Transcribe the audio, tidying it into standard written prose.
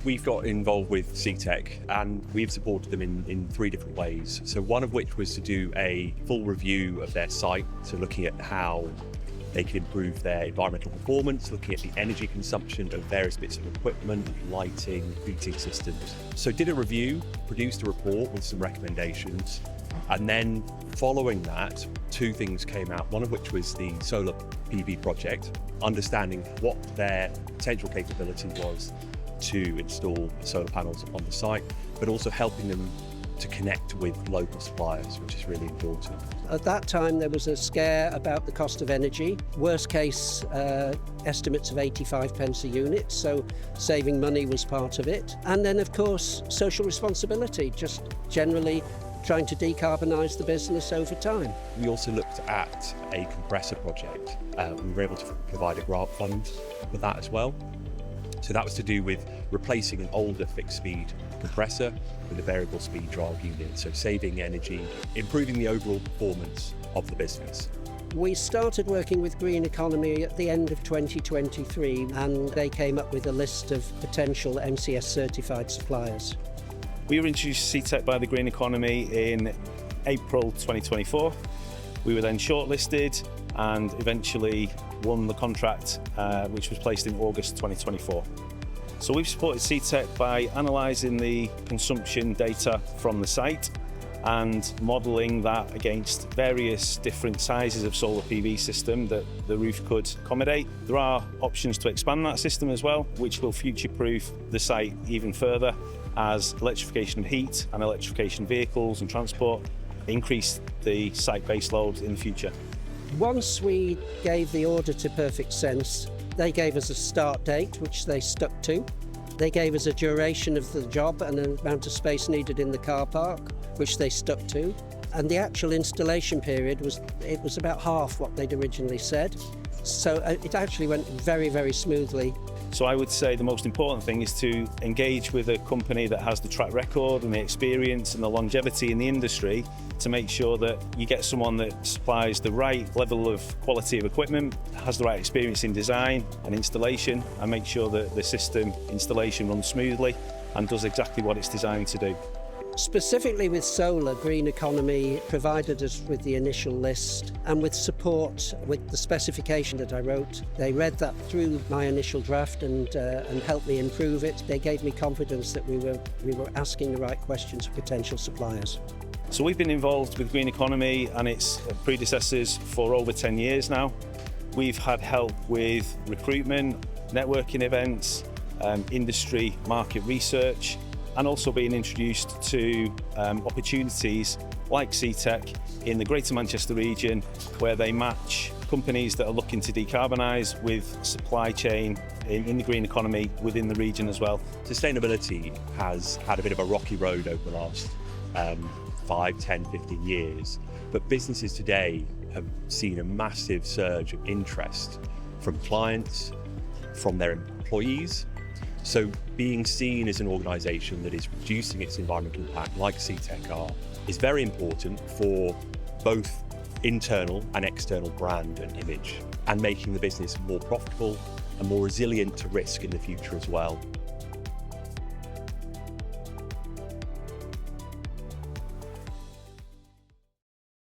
We've got involved with CTEC and we've supported them in three different ways. So one of which was to do a full review of their site, so looking at how they can improve their environmental performance, looking at the energy consumption of various bits of equipment, lighting, heating systems. So did a review, produced a report with some recommendations, and then following that, two things came out, one of which was the solar PV project, understanding what their potential capability was to install solar panels on the site, but also helping them to connect with local suppliers, which is really important. At that time, there was a scare about the cost of energy. Worst case estimates of 85 pence a unit, so saving money was part of it. And then, of course, social responsibility, just generally trying to decarbonise the business over time. We also looked at a compressor project. We were able to provide a grant fund for that as well. So that was to do with replacing an older fixed speed compressor with a variable speed drive unit. So saving energy, improving the overall performance of the business. We started working with Green Economy at the end of 2023, and they came up with a list of potential MCS certified suppliers. We were introduced to CTEC by the Green Economy in April 2024. We were then shortlisted and eventually won the contract, which was placed in August 2024. So we've supported CTEC by analysing the consumption data from the site and modelling that against various different sizes of solar PV system that the roof could accommodate. There are options to expand that system as well, which will future-proof the site even further as electrification of heat and electrification of vehicles and transport increase the site base load in the future. Once we gave the order to Perfect Sense, they gave us a start date, which they stuck to. They gave us a duration of the job and an amount of space needed in the car park, which they stuck to. And the actual installation period was about half what they'd originally said. So it actually went very, very smoothly. So I would say the most important thing is to engage with a company that has the track record and the experience and the longevity in the industry to make sure that you get someone that supplies the right level of quality of equipment, has the right experience in design and installation, and make sure that the system installation runs smoothly and does exactly what it's designed to do. Specifically with solar, Green Economy provided us with the initial list and with support with the specification that I wrote. They read that through my initial draft and helped me improve it. They gave me confidence that we were asking the right questions for potential suppliers. So we've been involved with Green Economy and its predecessors for over 10 years now. We've had help with recruitment, networking events, industry market research, and also being introduced to opportunities like CTEC in the Greater Manchester region, where they match companies that are looking to decarbonise with supply chain in the green economy within the region as well. Sustainability has had a bit of a rocky road over the last 5, 10, 15 years, but businesses today have seen a massive surge of interest from clients, from their employees. So being seen as an organisation that is reducing its environmental impact, like CTEC are, is very important for both internal and external brand and image, and making the business more profitable and more resilient to risk in the future as well.